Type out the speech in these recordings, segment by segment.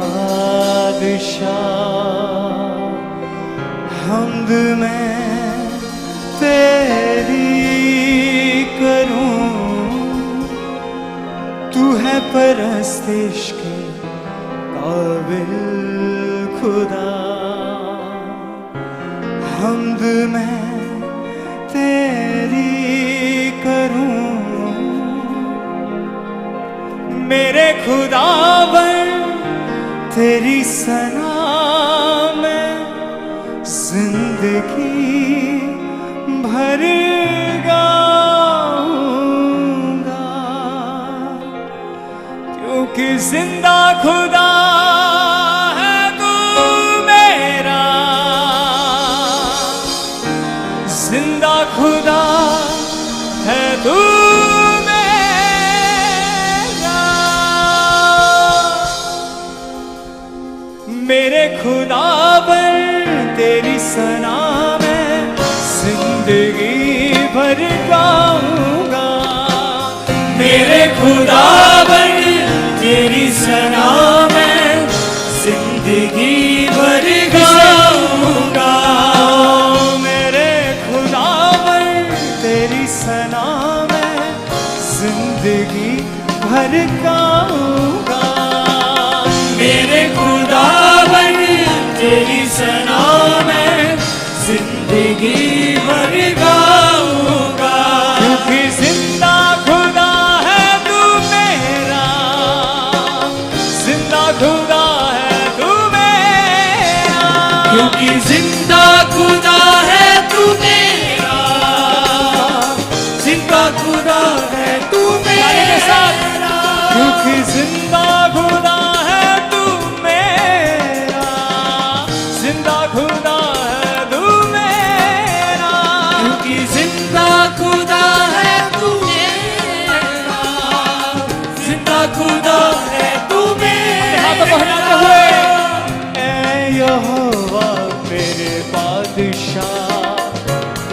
बादशाह, हम्द मैं तेरी करूं, तू है परस्तिश के काबिल खुदा। हम्द मैं तेरी करूं, मेरे खुदावन तेरी सना में जिंदगी भर गाऊंगा, क्योंकि जिंदा खुदा है तू मेरा, जिंदा खुदा है तू मेरे खुदावन तेरी सना में जिंदगी भर गाऊंगा, मेरे खुदावन तेरी सना में जिंदगी भर गाऊंगा, मेरे खुदावन तेरी सना में जिंदगी भर गाऊंगा, मेरे खुदावन तेरी सना में जिंदगी भर गाऊंगा, क्योंकि जिंदा खुदा है तू मेरा, जिंदा खुदा है तू मेरा, क्योंकि जिंदा खुदा है तू मेरा, जिंदा खुदा है तू मेरा, क्योंकि जिंदा खुदा खुदा है तू मेरा, ऐ यहोवा मेरे बादशाह,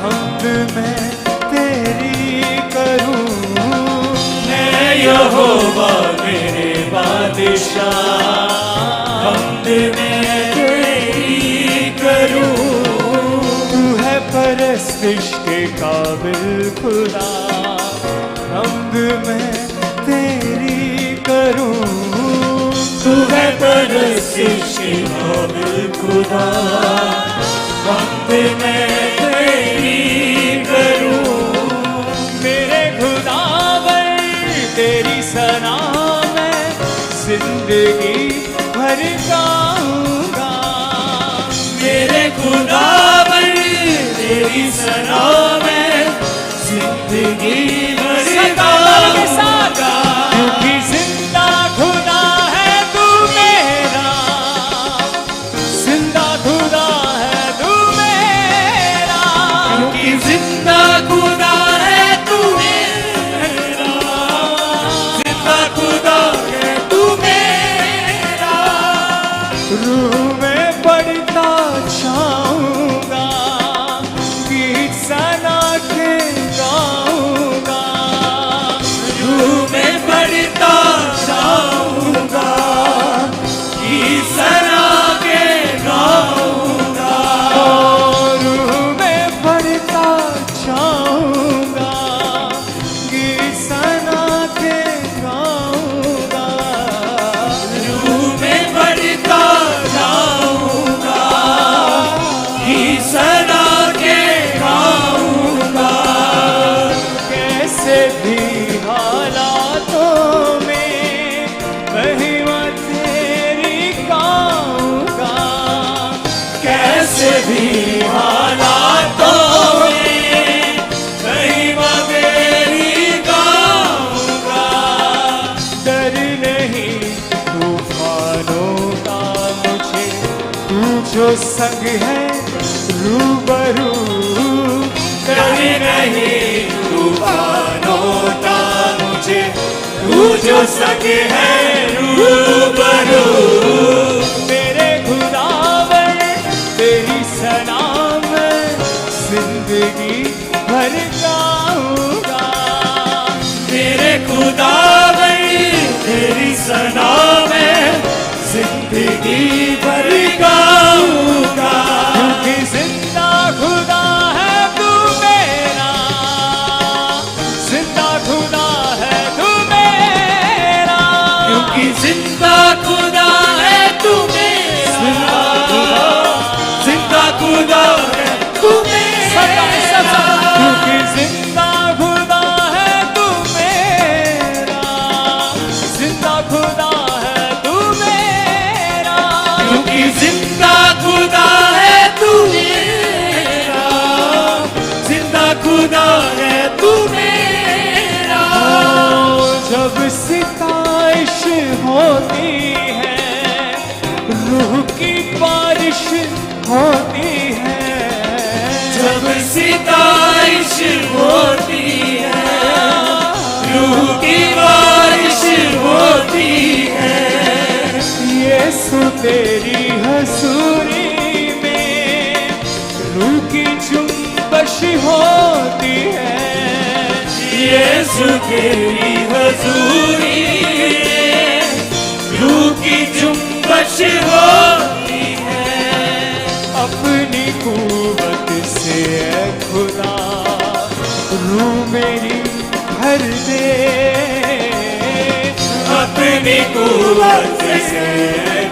हम्द मैं तेरी करूं, ऐ यहोवा मेरे बादशाह, हम्द मैं तेरी करूं, तू है परस्तिश के काबिल खुदा, हम्द मैं तेरी करूं, तू है परस्तिश के काबिल खुदा, हम्द मैं तेरी करूं, मेरे खुदावन तेरी सना में जिंदगी भर गाऊंगा, मेरे खुदावन तेरी सना में जिंदगी भर गाऊंगा, क्योंकि जिंदा खुदा है तू मेरा, जिंदा खुदा है तू मेरा, क्योंकि जिंदा खुदा है तू मेरा, जिंदा खुदा है तू मेरा, रूह में पढ़ता जाऊंगा, गीत सना के गाऊंगा, रूह में पढ़ता जाऊंगा, गीत सना के गाऊंगा, रूह में पढ़ता जाऊंगा, गीत सना के गाऊंगा, रूह में पढ़ता जाऊंगा, गीत सना के गाऊंगा, कैसे भी हालातों में महिमा तेरी गाऊंगा, कैसे भी हालातों में महिमा तेरी गाऊंगा, डर नहीं तूफानों का मुझे, तू जो संग है रूबरू, डर नहीं तूफानों का मुझे, तू जो संग है रूबरू, मेरे खुदावन तेरी सना में जिंदगी भर गाऊंगा, मेरे खुदावन तेरी सना में जिंदगी बारिश होती है, जब सितारिश होती है, रूह की बारिश होती है। यीशु तेरी हजूरी में रूह की जुम्बश होती है, यीशु तेरी हजूरी में रूह की जुम्बश होती है। अपनी कुव्वत से ऐ खुदा रूह मेरी भर दे, अपनी कुव्वत से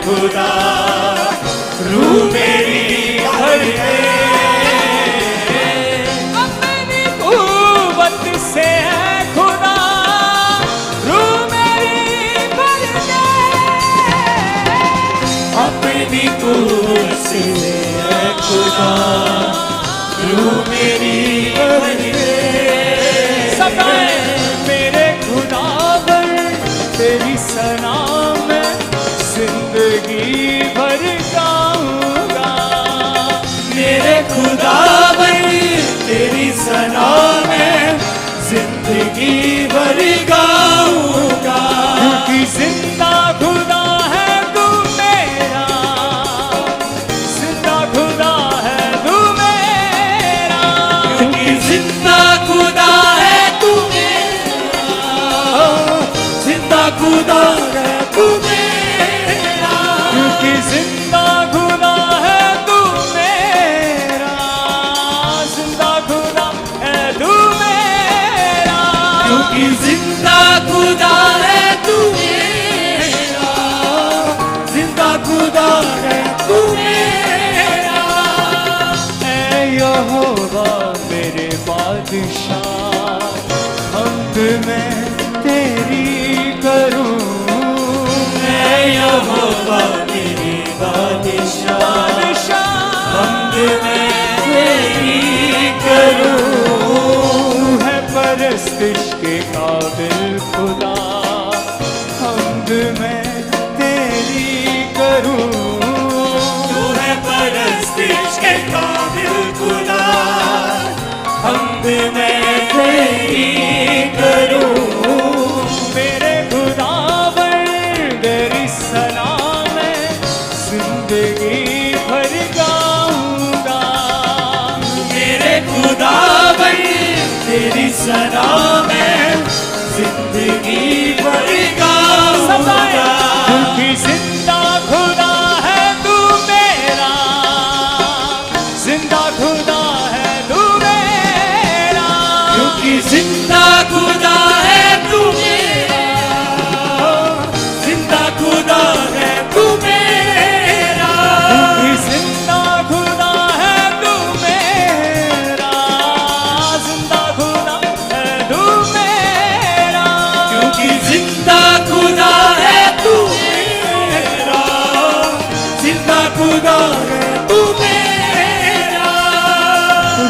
खुदा रूह मेरी भर दे, अपनी कुव्वत से ऐ खुदा रूह मेरी भर दे, अपनी कुव्वत से खुदा रूह मेरी भर दे। मेरे खुदावन तेरी सना में जिंदगी भर गाऊंगा, मेरे खुदावन तेरी सना में जिंदगी भर गाऊंगा, क्योंकि जिंदा खुदा है तू मेरा, जिंदा खुदा है तू मेरा, क्योंकि जिंदा खुदा है तू मेरा, जिंदा खुदा है तू मेरा, क्योंकि जिंदा खुदा है तू मेरा, जिंदा खुदा है तू मेरा, क्योंकि जिंदा खुदा है तू मेरा, जिंदा खुदा है तू मेरा। ऐ यहोवा मेरे बादशाह, हमद मैं तेरी करूं, मैं यहोवा मेरी बादशाह, हमद मैं तेरी करूं। तू है परस्तिश के काबिल खुदा, हमद मैं तेरी करूं, तू है परस्तिश के काबिल खुदा, हमद मैं तेरी करूं। मेरे खुदावन तेरी सना में जिंदगी भर गाऊंगा, मेरे खुदावन तेरी सना में जिंदगी भर गाऊंगा, क्योंकि जिंदा खुदा है तू मेरा, जिंदा खुदा है तू मेरा, क्योंकि जिंदा खुदा है तू मेरा, जिंदा खुदा है तू मेरा, क्योंकि जिंदा खुदा है तू मेरा, जिंदा खुदा है तू मेरा, क्योंकि जिंदा खुदा है तू मेरा, जिंदा खुदा है तू मेरा।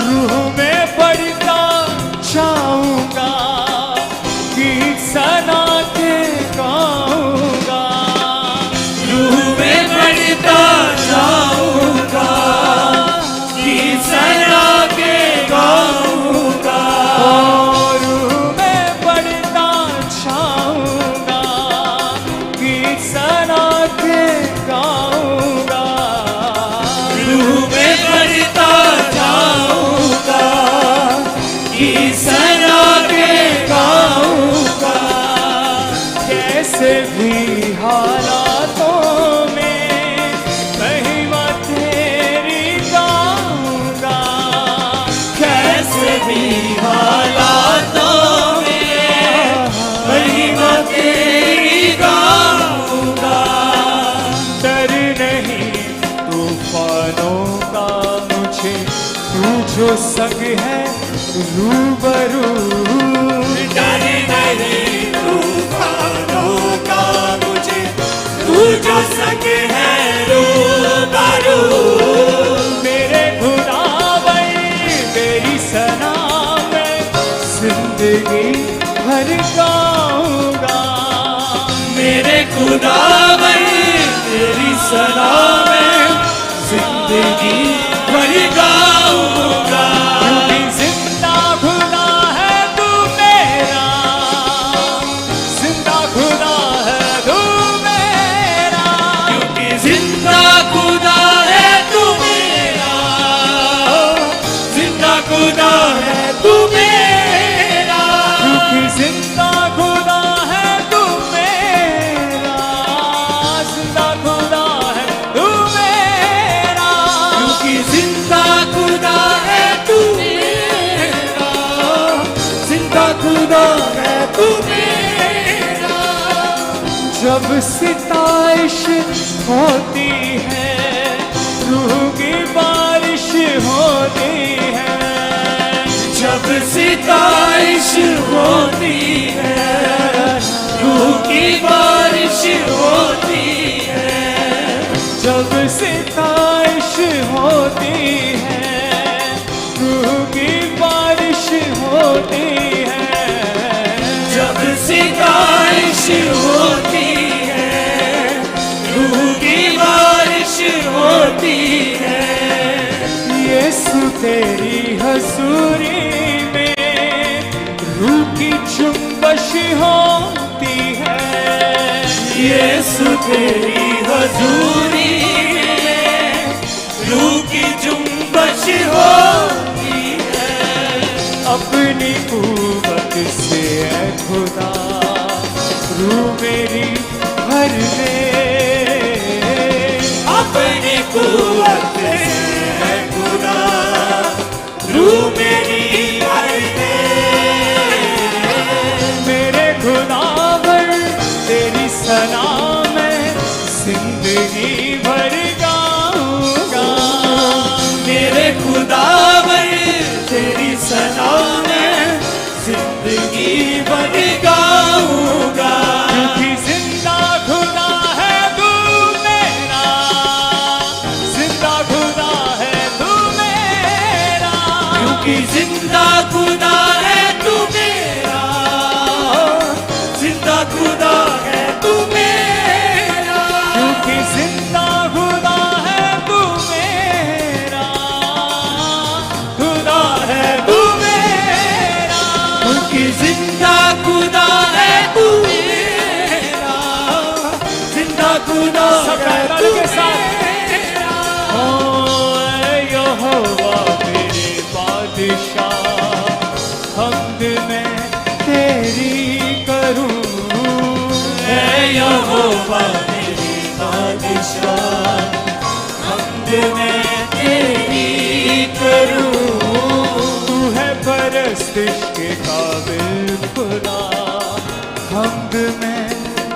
रूह में पढ़ता जाऊंगा, गीत सना के गाऊंगा, रूह में बढ़ता जाऊंगा, गीत सना के गाऊंगा, रूह में पढ़ता जाऊंगा, गीत सना के गाऊंगा, रूह में बढ़ता जाऊंगा, गीत सना के गाऊंगा। कैसे भी हालातों में महिमा तेरी गाऊंगा, कैसे भी हालातों में महिमा तेरी गाऊंगा, डर नहीं तूफानों का मुझे, तू जो संग है रूबरू, डर नहीं तूफानों का मुझे, तू जो संग है रूबरू। मेरे खुदावन तेरी सना में जिंदगी भर गाऊंगा, मेरे खुदावन तेरी सना में जिंदगी भर गाऊंगा। क्योंकि जिंदा खुदा है तू मेरा, जिंदा खुदा है तू मेरा। क्योंकि जिंदा खुदा है तू मेरा, जिंदा खुदा है तू मेरा। क्योंकि जिंदा खुदा है तू मेरा, जिंदा खुदा है तू मेरा। क्योंकि जिंदा खुदा है तू मेरा, जिंदा खुदा है तू मेरा। जब सिताइश होती है, रूह की बारिश होती है। जब सिताइश होती है, रूह की बारिश होती है। जब सिताइश होती है, रूह की बारिश होती है। जब सिताइश होती है, रूह की बारिश होती है। यीशु तेरी हजूरी में रूह की चुंबश होती है। यीशु तेरी हजूरी में रूह की जुम्बश होती है। अपनी कुव्वत से ऐ खुदा रूह मेरी भर दे। अपनी कुव्वत से खुदा रूह मेरी भर दे। मेरे खुदावर तेरी सना में जिंदगी भर गाऊंगा। मेरे खुदावर तेरी सना में जिंदगी भर गाऊंगा। क्योंकि जिंदा खुदा है तू मेरा, जिंदा खुदा है तू मेरा। क्योंकि जिंदा खुदा है तू मेरा, जिंदा खुदा है तू मेरा। क्योंकि जिंदा खुदा है तू मेरा, खुदा है तू मेरा। क्योंकि जिंदा खुदा है तू मेरा, जिंदा खुदा है तू मेरा। ओ यहोवा मेरे बादशाह, हमद मैं तेरी करूं। ऐ यहोवा मेरे बादशाह, हमद मैं तेरी करूं। तू है परस्तिश के काबिल खुदा, हमद मैं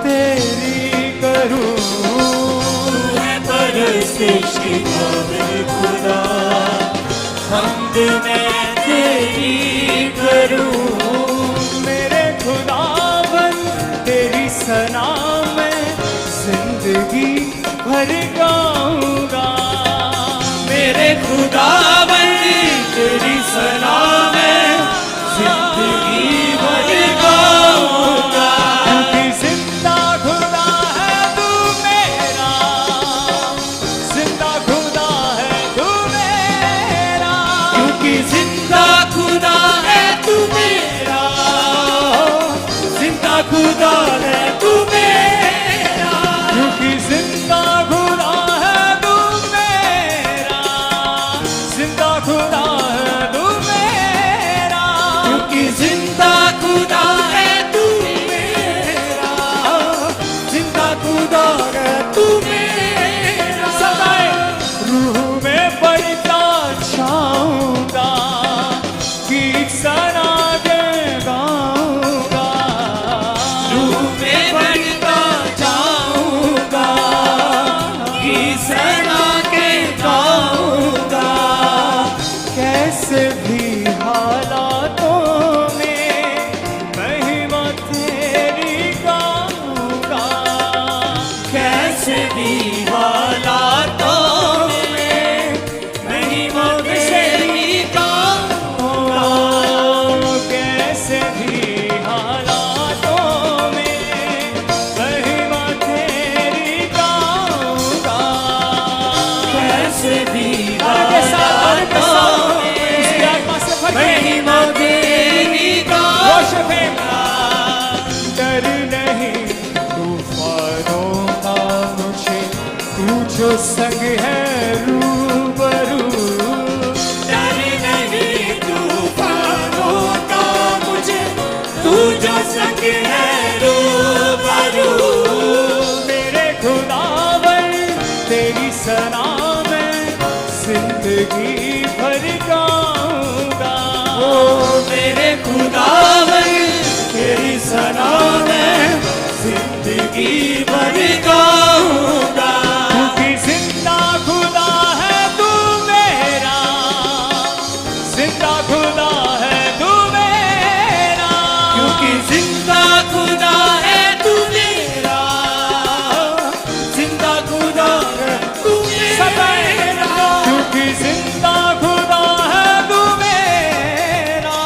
तेरी करूं। मैं परस्तिश के काबिल खुदा, हमद मैं तेरी करूं। मेरे खुदावन तेरी सना में जिंदगी भर गाऊंगा। मेरे खुदावन तेरी सना में जिंदगी भर गाऊंगा। क्योंकि जिंदा खुदा है तू मेरा, जिंदा खुदा है तू मेरा। क्योंकि जिंदा खुदा है तू मेरा, जिंदा खुदा है तू मेरा। क्योंकि जिंदा खुदा है तू मेरा, जिंदा खुदा है तू मेरा। क्योंकि जिंदा खुदा है तू मेरा, जिंदा खुदा है तू मेरा। सदाए रूह में बढ़ता छाऊंगा, गीत सना के गाऊंगा। रूह सके है रूबरू। मेरे खुदावन तेरी सना में जिंदगी भर गाऊंगा। ओ मेरे खुदावन तेरी सना में जिंदगी भर गाऊंगा। क्योंकि जिंदा खुदा है तू मेरा, जिंदा खुदा है तू मेरा। क्योंकि जिंदा खुदा है तू मेरा, जिंदा खुदा है तू मेरा। क्योंकि जिंदा खुदा है तू मेरा,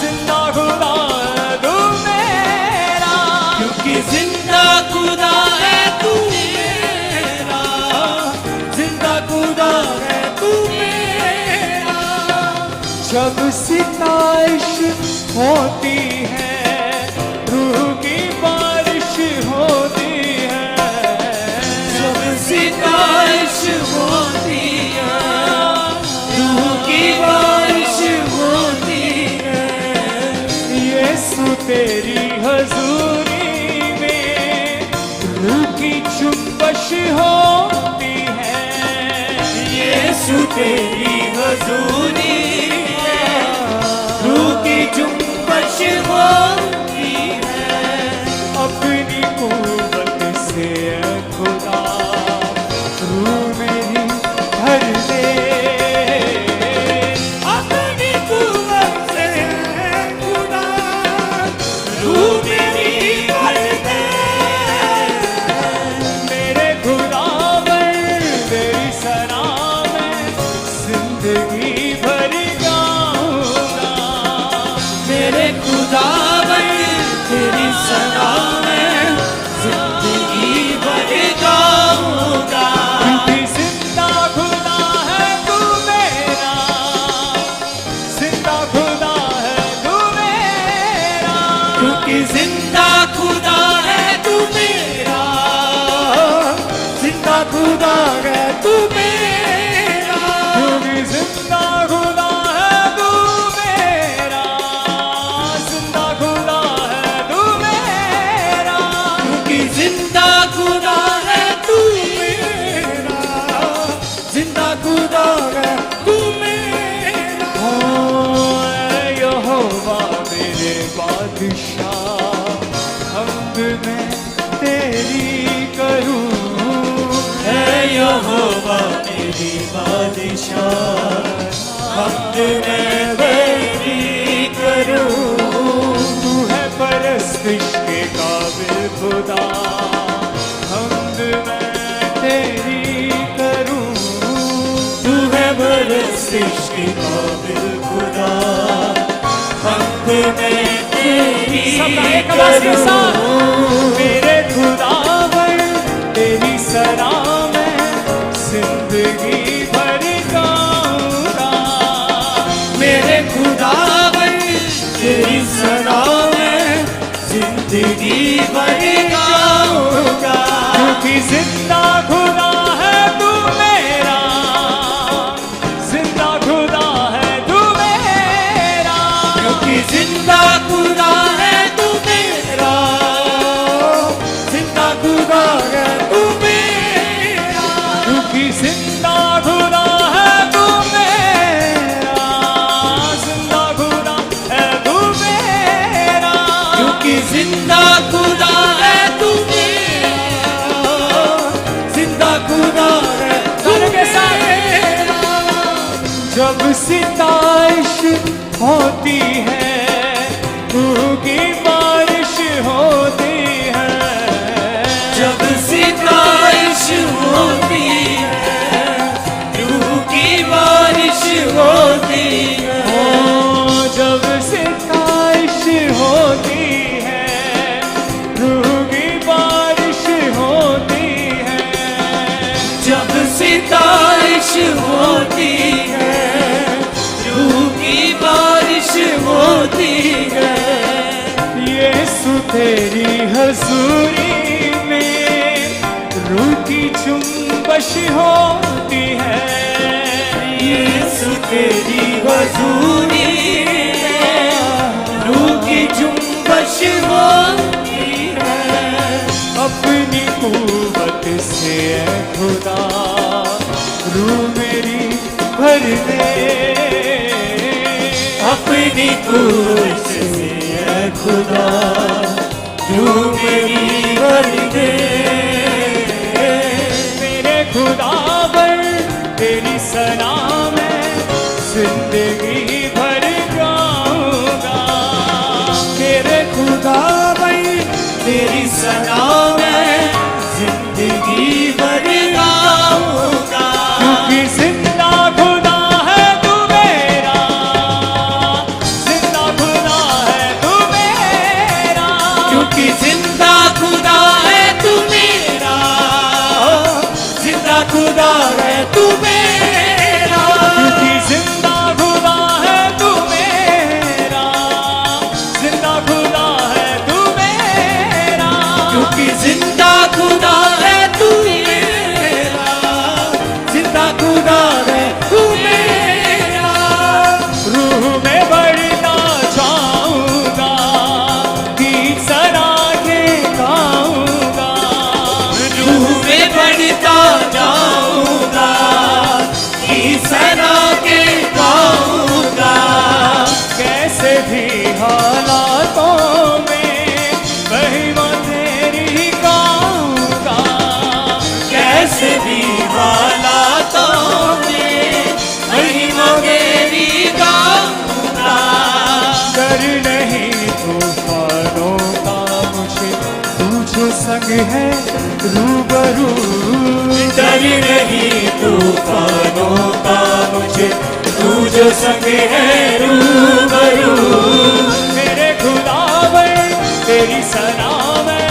जिंदा खुदा है तू मेरा। क्योंकि जिंदा खुदा है तू मेरा, जिंदा खुदा है तू मेरा। जब सिताइश होती है, रूह की बारिश होती है। जब सिताइश होती है, रूह की बारिश होती है। यीशु तेरी हजूरी में रूह की चुंबश होती है। यीशु तेरी हजूरी है, रूह की जुम्बश होती है। अपनी कुव्वत से खुदा रूह मेरी भर दे। अपनी कुव्वत से खुदा रूह मेरी भर दे। मेरे खुदावन तेरी सना में जिंदगी भर गाऊंगा। मेरे खुदावन तेरी सना में जिंदगी भर गाऊंगा। क्योंकि जिंदा खुदा है तू मेरा, जिंदा खुदा है तू मेरा। क्योंकि जिंदा खुदा है तू मेरा, जिंदा खुदा है तू मेरा। क्योंकि जिंदा खुदा है तू मेरा, जिंदा खुदा है तू मेरा। क्योंकि जिंदा खुदा है तू मेरा, जिंदा खुदा है तू मेरा। ओ यहोवा मेरे बादशाह, हमद मैं तेरी करूं। है यहोवा मेरी बादशाह, हमद मैं तेरी करूं। तू है परस्तिश के काबिल खुदा, हमद मैं तेरी करूं। तू है परस्तिश के काबिल खुदा, हमद मैं तेरी करूं। मेरे खुदावन तेरी सना में जिंदगी भर गाऊंगा। मेरे खुदावन तेरी सना में जिंदगी भर गाऊंगा। क्योंकि जिंदा खुदा है तू मेरा, जिंदा खुदा है तू मेरा। क्योंकि जिंदा खुदा है तू मेरा, जिंदा खुदा है तू मेरा। क्योंकि जिंदा खुदा है तू मेरा, जिंदा खुदा है तू मेरा। क्योंकि जिंदा खुदा है तू मेरा, जिंदा खुदा है तू मेरा। जब सिताइश होती है, रूह की बारिश होती है। जब सिताइश होती है, रूह की बारिश होती है। ओ जब सिताइश होती है, रूह की बारिश होती है। जब सिताइश होती है, रूह की बारिश होती है। यीशु तेरी हजूरी में रूह की चुंबश होती है। यीशु तेरी हजूरी में रूह की जुम्बश खुदा रूह मेरी भर दे अपनी कुर्स से ऐ खुदा रूह मेरी भर दे मेरे खुदावन तेरी सना में जिंदगी भर गाऊंगा मेरे खुदा भाई तेरी सना में जिंदगी भर गाऊंगा क्योंकि जिंदा खुदा है तू मेरा जिंदा खुदा है तू मेरा क्योंकि जिंदा खुदा है तू मेरा जिंदा खुदा है तू मेरा क्योंकि जिंदा खुदा है तू मेरा जिंदा खुदा है तू मेरा क्योंकि जिंदा खुदा है तू मेरा जिंदा खुदा है तू मेरा रूह में बढ़ना चाहूंगा गीत सना के गाऊंगा रूह में बढ़ता जाऊंगा ईसरा के गाऊंगा कैसे भी हालातों में महिमा तेरी गाऊंगा कैसे भी हालातों में महिमा तेरी गाऊंगा डर नहीं तूफानों का मुझे तुझे संग है रूबरू डर नहीं तूफानों का मुझे तू जो संग है रूबरू मेरे खुदावन तेरी सना में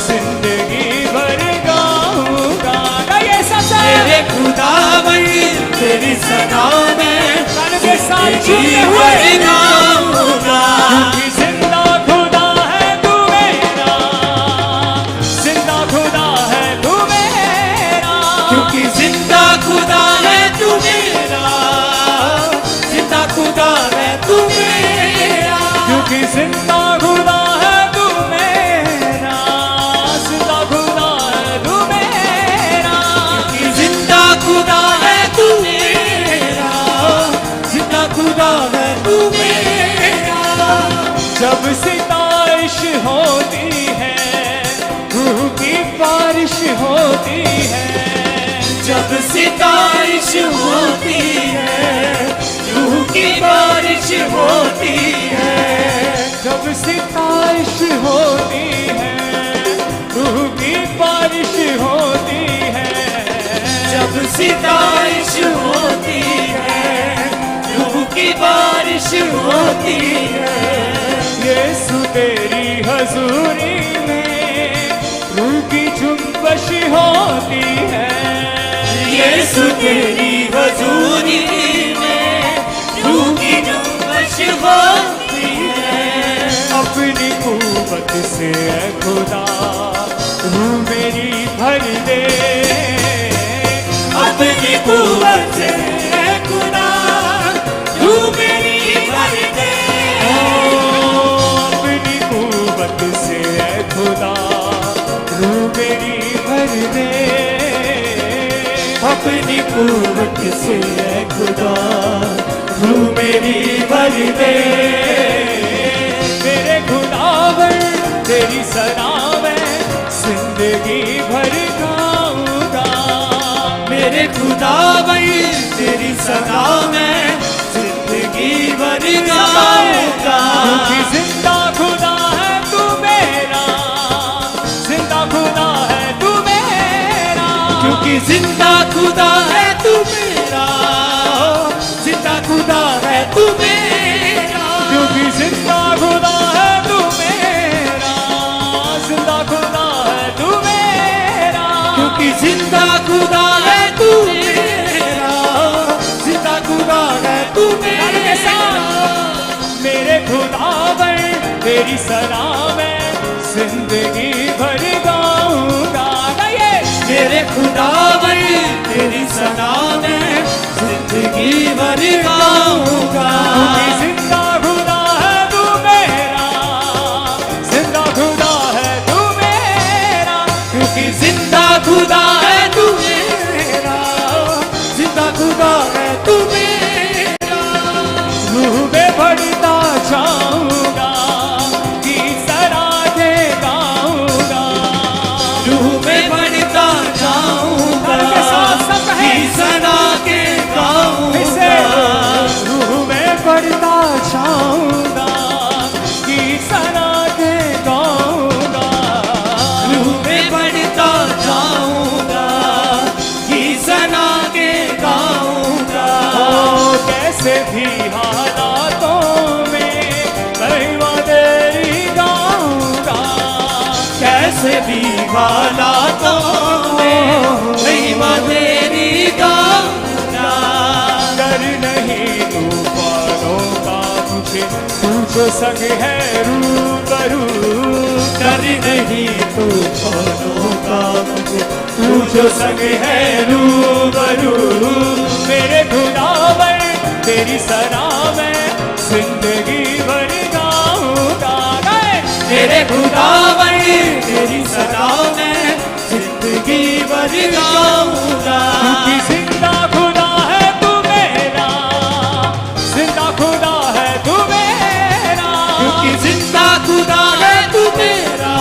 जिंदगी भर गाऊंगा गाइए सबसे मेरे खुदा भाई तेरी सना में कान के साथ जिंदगी झूमते हुए भर गाऊंगा क्योंकि जिंदा खुदा है तू मेरा जिंदा खुदा है तू मेरा क्योंकि जिंदा खुदा है तू मेरा जिंदा खुदा है तू मेरा क्योंकि जिंदा खुदा है तू मेरा जिंदा खुदा है तू मेरा कि जिंदा खुदा है तू मेरा जिंदा खुदा है तू मेरा जब सितारिश होती है रूह की बारिश होती है जब सितारिश होती है रूह की बारिश होती है जब सितारिश होती है रूह की बारिश होती है जब सितारिश होती है रूह की बारिश होती है यीशु तेरी हजूरी में रूह की जुम्बश होती है यीशु तेरी हजूरी में रूह की जुम्बश होती है अपनी कुव्वत से ऐ खुदा रूह मेरी भर दे अपनी कुव्वत से ऐ खुदा रूह मेरी भर दे अपनी कुव्वत से ऐ खुदा रूह मेरी भर दे अपनी कुव्वत से ऐ खुदा रूह मेरी भर दे मेरे खुदावन तेरी सना में जिंदगी भर गाऊंगा मेरे खुदा भाई तेरी सदा में जिंदगी भर गाऊंगा क्योंकि जिंदा खुदा है तू मेरा जिंदा खुदा है तू मेरा क्योंकि जिंदा खुदा है तू मेरा जिंदा खुदा है तू मेरा क्योंकि जिंदा खुदा है तू मेरा जिंदा खुदा है तू मेरा क्योंकि जिंदा खुदा है तू मेरा जिंदा खुदा है तू मेरा मेरे खुदावन तेरी सना में जिंदगी भर गाऊंगा गाइए मेरे खुदा भाई तेरी सदा में जिंदगी भर गाऊंगा क्योंकि जिंदा खुदा है तू मेरा जिंदा खुदा है तू मेरा क्योंकि जिंदा खुदा है तू मेरा कैसे भी हालातों में नहीं माँ तेरी गाऊंगा। डर नहीं तूफानों का मुझे, तू जो संग है रूबरू। डर नहीं तूफानों का मुझे, तू जो संग है रूबरू। मेरे खुदावन तेरी सलाह मैं जिंदगी भर गाऊंगा। तेरे खुदावन तेरी सलाह मैं जिंदगी भर गाऊंगा। क्योंकि जिंदा खुदा है तू मेरा, जिंदा खुदा है तू मेरा। क्योंकि जिंदा खुदा है तू मेरा,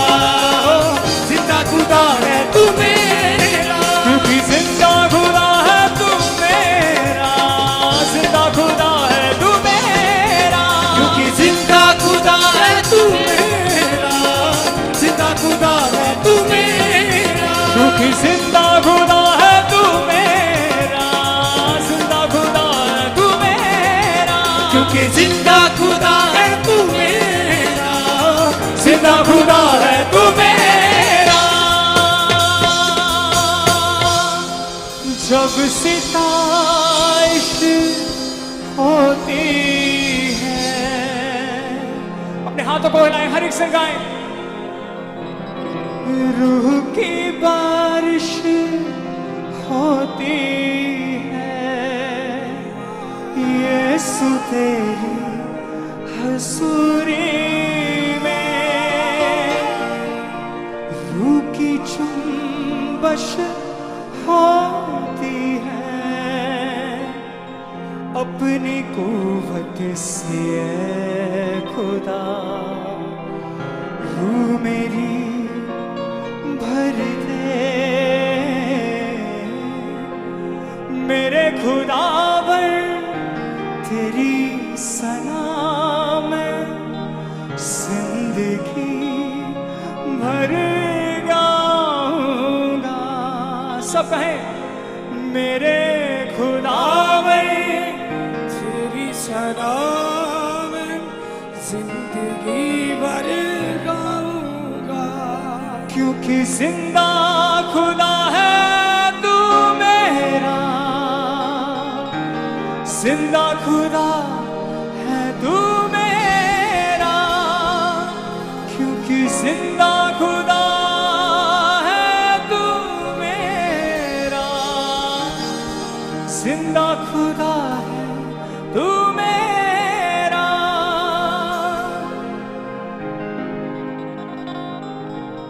जिंदा खुदा है तू मेरा। क्योंकि जिंदा खुदा है तू मेरा, जिंदा खुदा है तू मेरा। क्योंकि जिंदा खुदा है तू मेरा, जिंदा खुदा है तू मेरा। क्योंकि जिंदा खुदा है तू मेरा, जिंदा खुदा है तू मेरा। क्योंकि जिंदा खुदा है तू मेरा, जिंदा खुदा है तू मेरा। जब सिताइश होती है, अपने हाथों को हिलाएं, हर एक संग गाएं। रूह की बारिश होती है, यीशु तेरी हसूरी में। रूह की चुंबश होती है, अपनी कुव्वत से ऐ खुदा रूह मेरी भर दे। मेरे खुदावन तेरी सलाह मैं जिंदगी भर गाऊंगा। सब कहें मेरे खुदावन तेरी सलाह मैं जिंदगी भर गाऊंगा। क्योंकि जिंदा खुदा है तू मेरा, जिंदा खुदा है तू मेरा। क्योंकि जिंदा